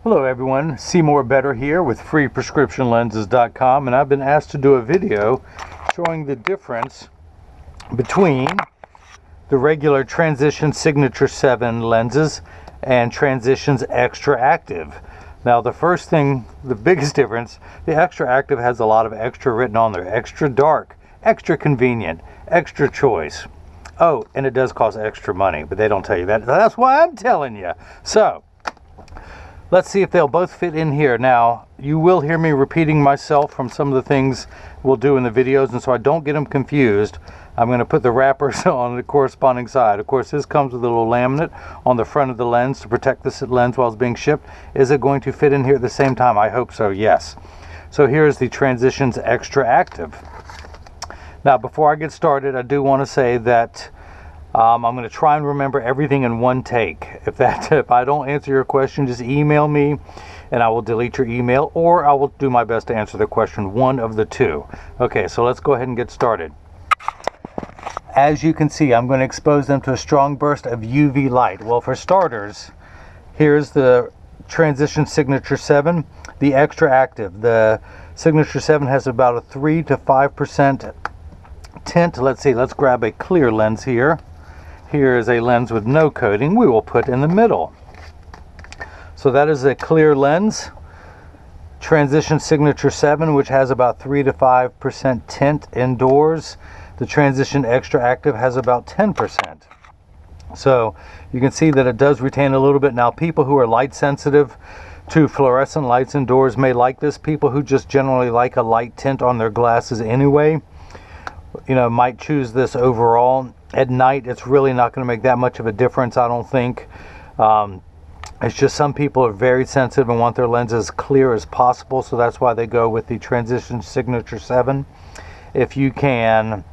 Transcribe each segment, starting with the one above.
Hello everyone, Seymour Better here with freeprescriptionlenses.com, and I've been asked to do a video showing the difference between the regular Transition Signature 7 lenses and Transitions XTRActive. Now the first thing, the biggest difference, the XTRActive has a lot of extra written on there. Extra dark, extra convenient, extra choice. Oh, and it does cost extra money, but they don't tell you that. That's why I'm telling you. So, let's see if they'll both fit in here. Now, you will hear me repeating myself from some of the things we'll do in the videos, and so I don't get them confused, I'm going to put the wrappers on the corresponding side. Of course, this comes with a little laminate on the front of the lens to protect this lens while it's being shipped. Is it going to fit in here at the same time? I hope so, yes. So here's the Transitions XTRActive. Now, before I get started, I do want to say that I'm going to try and remember everything in one take. If I don't answer your question, just email me and I will delete your email, or I will do my best to answer the question, one of the two. Okay, so let's go ahead and get started. As you can see, I'm going to expose them to a strong burst of UV light. Well, for starters, here's the Transition Signature 7, the XTRActive. The Signature 7 has about a 3 to 5% tint. Let's see, let's grab a clear lens here. Here is a lens with no coating we will put in the middle. So that is a clear lens, Transition Signature 7, which has about 3 to 5% tint indoors. The Transition XTRActive has about 10%. So you can see that it does retain a little bit. Now, people who are light sensitive to fluorescent lights indoors may like this. People who just generally like a light tint on their glasses anyway, might choose this overall. At night, it's really not going to make that much of a difference, I don't think. It's just some people are very sensitive and want their lenses as clear as possible, so that's why they go with the Transition Signature 7. If you can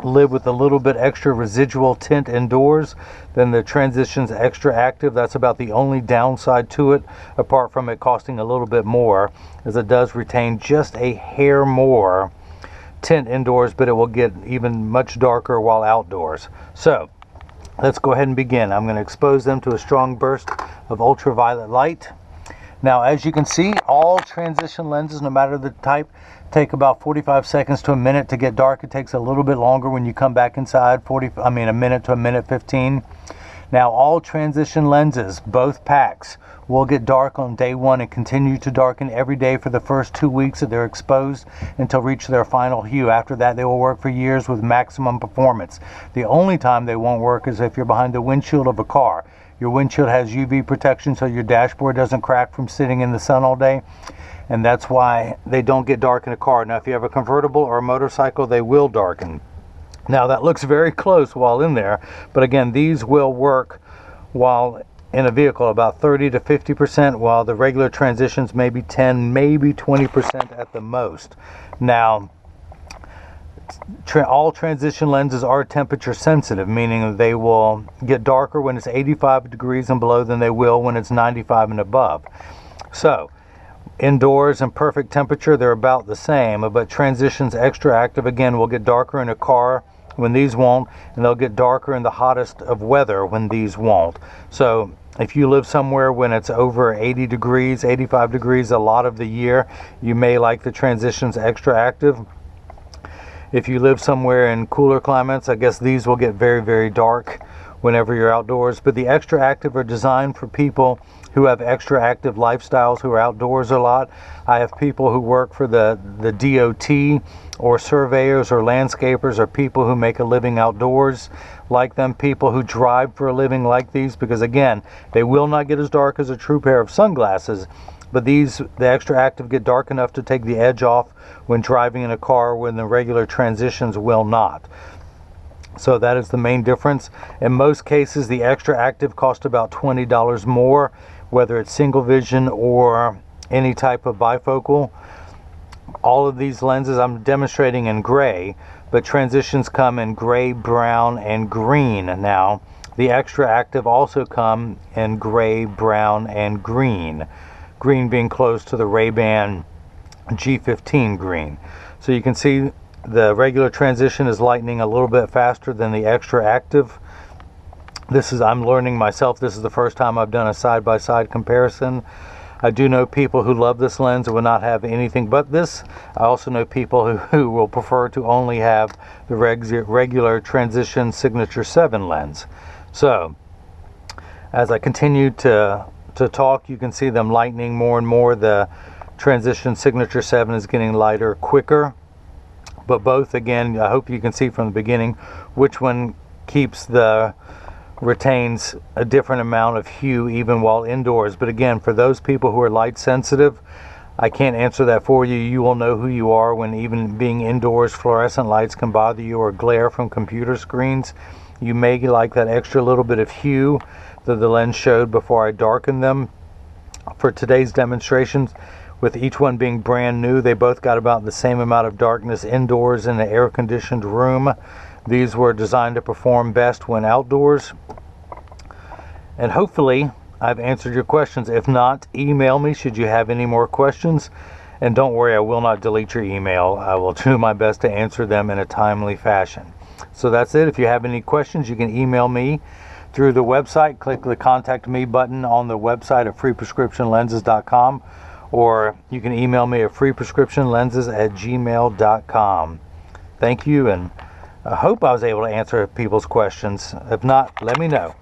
live with a little bit extra residual tint indoors, then the Transitions XTRActive, that's about the only downside to it, apart from it costing a little bit more, as it does retain just a hair more tint indoors, but it will get even much darker while outdoors. So let's go ahead and begin. I'm going to expose them to a strong burst of ultraviolet light. Now, as you can see, all transition lenses, no matter the type, take about 45 seconds to a minute to get dark. It takes a little bit longer when you come back inside, a minute to a minute 15. Now, all transition lenses, both packs, will get dark on day one and continue to darken every day for the first 2 weeks that they're exposed until reach their final hue. After that, they will work for years with maximum performance. The only time they won't work is if you're behind the windshield of a car. Your windshield has UV protection so your dashboard doesn't crack from sitting in the sun all day, and that's why they don't get dark in a car. Now, if you have a convertible or a motorcycle, they will darken. Now, that looks very close while in there, but again, these will work while in a vehicle about 30 to 50%, while the regular transitions maybe 10, maybe 20% at the most. Now, all transition lenses are temperature sensitive, meaning they will get darker when it's 85 degrees and below than they will when it's 95 and above. So, indoors and perfect temperature, they're about the same, but Transitions XTRActive, again, will get darker in a car when these won't, and they'll get darker in the hottest of weather when these won't. So if you live somewhere when it's over 80 degrees, 85 degrees a lot of the year, you may like the Transitions XTRActive. If you live somewhere in cooler climates, I guess these will get very, very dark whenever you're outdoors. But the XTRActive are designed for people who have extra active lifestyles, who are outdoors a lot. I have people who work for the DOT, or surveyors or landscapers, or people who make a living outdoors like them, people who drive for a living like these, because again, they will not get as dark as a true pair of sunglasses, but the XTRActive get dark enough to take the edge off when driving in a car, when the regular transitions will not. So that is the main difference. In most cases, the XTRActive cost about $20 more, whether it's single vision or any type of bifocal. All of these lenses I'm demonstrating in gray, but transitions come in gray, brown, and green. Now, the XTRActive also come in gray, brown, and green. Green being close to the Ray-Ban G15 green. So you can see the regular transition is lightening a little bit faster than the XTRActive. I'm learning myself. This is the first time I've done a side-by-side comparison. I do know people who love this lens and would not have anything but this. I also know people who will prefer to only have the regular Transition Signature 7 lens. So, as I continue to talk, you can see them lightening more and more. The Transition Signature 7 is getting lighter quicker. But both, again, I hope you can see from the beginning which one retains a different amount of hue even while indoors. But again, for those people who are light sensitive, I can't answer that for you. You will know who you are when even being indoors, fluorescent lights can bother you, or glare from computer screens. You may like that extra little bit of hue that the lens showed before I darkened them. For today's demonstrations, with each one being brand new, they both got about the same amount of darkness indoors in an air-conditioned room. These were designed to perform best when outdoors. And hopefully I've answered your questions. If not, email me should you have any more questions. And don't worry, I will not delete your email. I will do my best to answer them in a timely fashion. So that's it. If you have any questions, you can email me through the website. Click the Contact Me button on the website at freeprescriptionlenses.com, or you can email me at freeprescriptionlenses@gmail.com. Thank you, and I hope I was able to answer people's questions. If not, let me know.